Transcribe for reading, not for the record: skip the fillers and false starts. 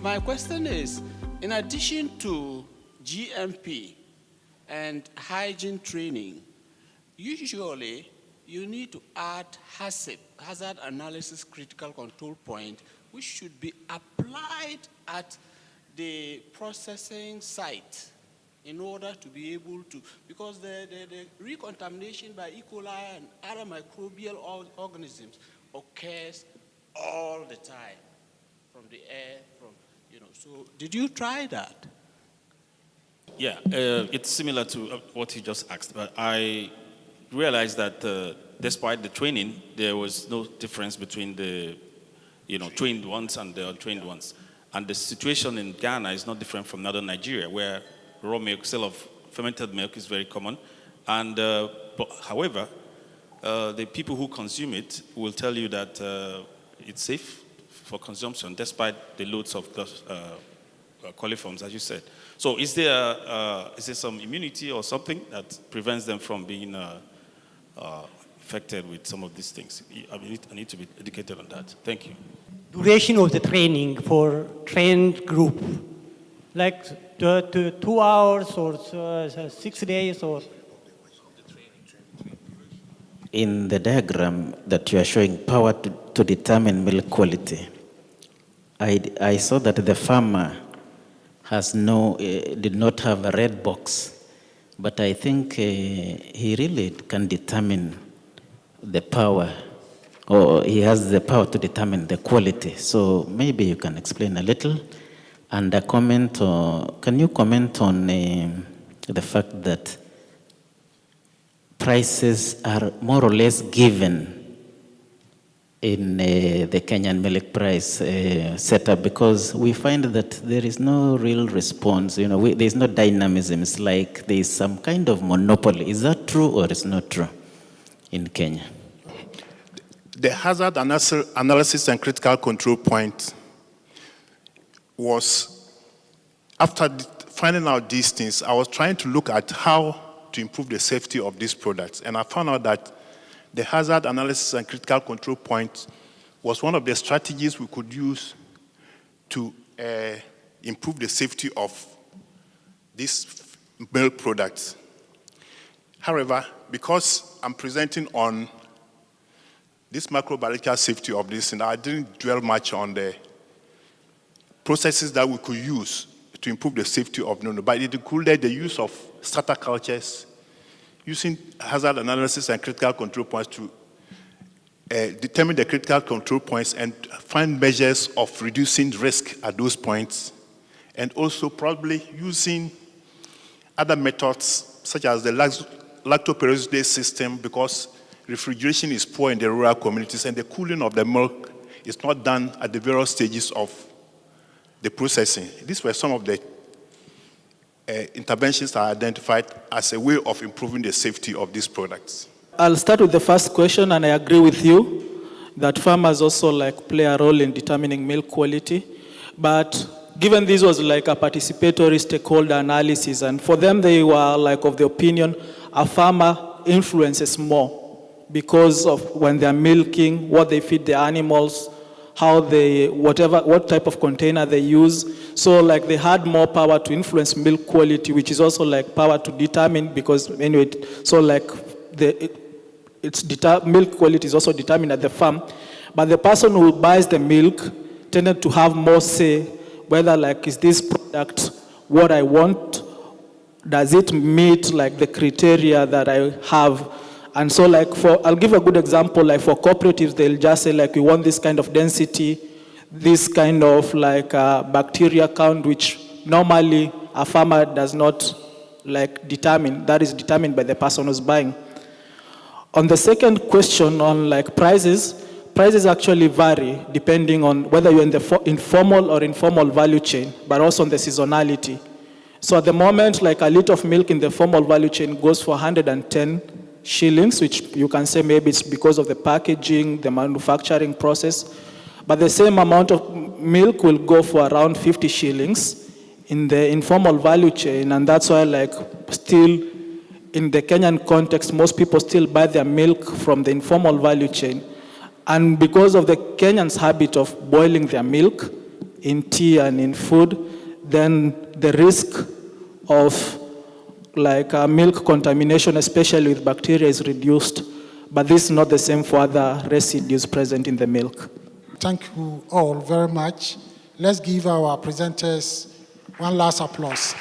My question is, in addition to GMP and hygiene training, usually you need to add HACCP, hazard analysis critical control point, which should be applied at the processing site in order to be able to, because the recontamination by E. coli and other microbial organisms occurs all the time from the air, so did you try that? Yeah, it's similar to what you just asked, but I realized that despite the training, there was no difference between the trained ones and the untrained ones. And the situation in Ghana is not different from northern Nigeria, where raw milk, sale of fermented milk is very common. And however, the people who consume it will tell you that it's safe for consumption, despite the loads of those coliforms, as you said. So is there some immunity or something that prevents them from being affected with some of these things? I need to be educated on that. Thank you. Duration of the training for trained group, like 2 hours or 6 days or? In the diagram that you are showing power to determine milk quality, I saw that the farmer did not have a red box, but I think he really can determine the power, or he has the power to determine the quality. So maybe you can explain a little, and can you comment on the fact that prices are more or less given in the Kenyan milk price setup, because we find that there is no real response. There's no dynamism. It's like there's some kind of monopoly. Is that true or is not true in Kenya? The hazard analysis and critical control point was, after finding out these things, I was trying to look at how to improve the safety of these products. And I found out that the hazard analysis and critical control point was one of the strategies we could use to improve the safety of these milk products. However, because I'm presenting on this microbiological safety of this, and I didn't dwell much on the processes that we could use to improve the safety of nono, but it included the use of starter cultures, using hazard analysis and critical control points to determine the critical control points and find measures of reducing risk at those points, and also probably using other methods such as the lactoperoxidase system, because refrigeration is poor in the rural communities and the cooling of the milk is not done at the various stages of the processing. These were some of the interventions I identified as a way of improving the safety of these products. I'll start with the first question, and I agree with you that farmers also play a role in determining milk quality. But given this was a participatory stakeholder analysis, and for them they were of the opinion a farmer influences more because of when they're milking, what they feed the animals, what type of container they use. So they had more power to influence milk quality, which is also power to determine, because anyway, so milk quality is also determined at the farm. But the person who buys the milk tended to have more say whether is this product what I want? Does it meet the criteria that I have? And so I'll give a good example, for cooperatives, they'll just say we want this kind of density, this kind of bacteria count, which normally a farmer does not determine. That is determined by the person who's buying. On the second question on prices actually vary depending on whether you're in the informal or informal value chain, but also on the seasonality. So at the moment, a liter of milk in the formal value chain goes for 110 shillings, which you can say maybe it's because of the packaging, the manufacturing process. But the same amount of milk will go for around 50 shillings in the informal value chain. And that's why still in the Kenyan context, most people still buy their milk from the informal value chain. And because of the Kenyans' habit of boiling their milk, in tea and in food, then the risk of like milk contamination, especially with bacteria, is reduced. But this is not the same for other residues present in the milk. Thank you all very much. Let's give our presenters one last applause.